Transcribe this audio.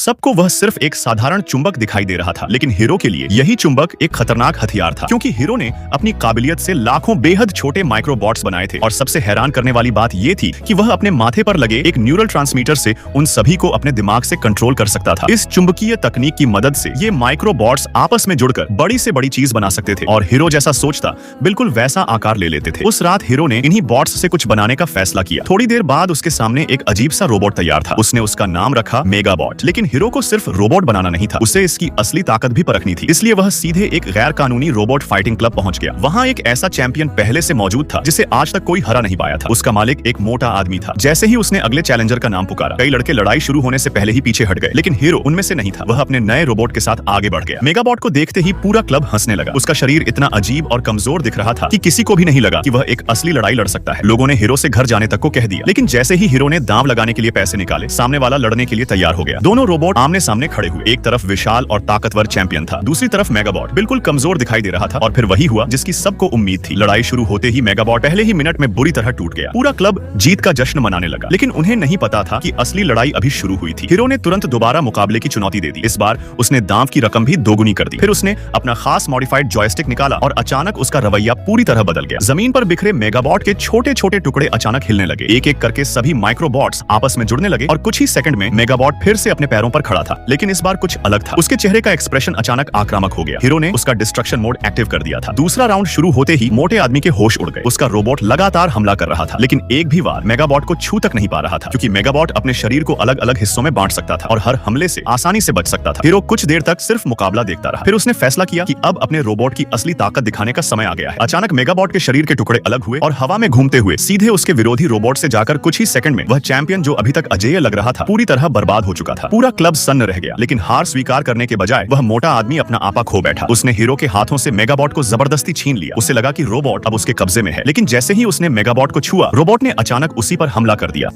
सबको वह सिर्फ एक साधारण चुंबक दिखाई दे रहा था, लेकिन हीरो के लिए यही चुंबक एक खतरनाक हथियार था, क्योंकि हीरो ने अपनी काबिलियत से लाखों बेहद छोटे माइक्रोबॉट्स बनाए थे। और सबसे हैरान करने वाली बात यह थी कि वह अपने माथे पर लगे एक न्यूरल ट्रांसमीटर से उन सभी को अपने दिमाग से कंट्रोल कर सकता था। इस चुंबकीय तकनीक की मदद से ये माइक्रोबॉट्स आपस में जुड़कर बड़ी से बड़ी चीज बना सकते थे और हीरो जैसा सोचता बिल्कुल वैसा आकार ले लेते थे। उस रात हीरो ने इन्हीं बॉट्स से कुछ बनाने का फैसला किया। थोड़ी देर बाद उसके सामने एक अजीब सा रोबोट तैयार था। उसने उसका नाम रखा मेगाबॉट। लेकिन हीरो को सिर्फ रोबोट बनाना नहीं था, उसे इसकी असली ताकत भी परखनी थी। इसलिए वह सीधे एक गैर कानूनी रोबोट फाइटिंग क्लब पहुंच गया। वहां एक ऐसा चैंपियन पहले से मौजूद था जिसे आज तक कोई हरा नहीं पाया था। उसका मालिक एक मोटा आदमी था। जैसे ही उसने अगले चैलेंजर का नाम पुकारा, कई लड़के लड़ाई शुरू होने से पहले ही पीछे हट गए, लेकिन हीरो उनमें से नहीं था। वह अपने नए रोबोट के साथ आगे बढ़ गया। मेगाबॉट को देखते ही पूरा क्लब हंसने लगा। उसका शरीर इतना अजीब और कमजोर दिख रहा था कि किसी को भी नहीं लगा कि वह एक असली लड़ाई लड़ सकता है। लोगों ने हीरो से घर जाने तक को कह दिया, लेकिन जैसे ही हीरो ने दांव लगाने के लिए पैसे निकाले, सामने वाला लड़ने के लिए तैयार हो गया। दोनों रोबोट आमने सामने खड़े हुए। एक तरफ विशाल और ताकतवर चैंपियन था, दूसरी तरफ मेगाबॉट बिल्कुल कमजोर दिखाई दे रहा था। और फिर वही हुआ जिसकी सबको उम्मीद थी। लड़ाई शुरू होते ही मेगाबॉट पहले ही मिनट में बुरी तरह टूट गया। पूरा क्लब जीत का जश्न मनाने लगा, लेकिन उन्हें नहीं पता था कि असली लड़ाई अभी शुरू हुई थी। हीरो ने तुरंत दोबारा मुकाबले की चुनौती दे दी। इस बार उसने दांव की रकम भी दोगुनी कर दी। फिर उसने अपना खास मॉडिफाइड जॉयस्टिक निकाला और अचानक उसका रवैया पूरी तरह बदल गया। जमीन पर बिखरे मेगाबॉट के छोटे छोटे टुकड़े अचानक हिलने लगे। एक एक करके सभी माइक्रोबॉट्स आपस में जुड़ने लगे और कुछ ही सेकंड में मेगाबॉट फिर से अपने पैरों पर खड़ा था। लेकिन इस बार कुछ अलग था। उसके चेहरे का एक्सप्रेशन अचानक आक्रामक हो गया। हीरो ने उसका डिस्ट्रक्शन मोड एक्टिव कर दिया था। दूसरा राउंड शुरू होते ही मोटे आदमी के होश उड़ गए। उसका रोबोट लगातार हमला कर रहा था, लेकिन एक भी वार मेगाबॉट को छू तक नहीं पा रहा था, क्योंकि मेगाबॉट अपने शरीर को अलग अलग हिस्सों में बांट सकता था और हर हमले से आसानी से बच सकता था। हीरो कुछ देर तक सिर्फ मुकाबला देखता रहा। फिर उसने फैसला किया कि अब अपने रोबोट की असली ताकत दिखाने का समय आ गया है। अचानक मेगाबॉट के शरीर के टुकड़े अलग हुए और हवा में घूमते हुए सीधे उसके विरोधी रोबोट से जाकर कुछ ही सेकंड में वह चैंपियन जो अभी तक अजेय लग रहा था पूरी तरह बर्बाद हो चुका था। पूरा क्लब सन्न रह गया, लेकिन हार स्वीकार करने के बजाय वह मोटा आदमी अपना आपा खो बैठा। उसने हीरो के हाथों से मेगाबॉट को जबरदस्ती छीन लिया। उसे लगा कि रोबोट अब उसके कब्जे में है, लेकिन जैसे ही उसने मेगाबॉट को छुआ, रोबोट ने अचानक उसी पर हमला कर दिया।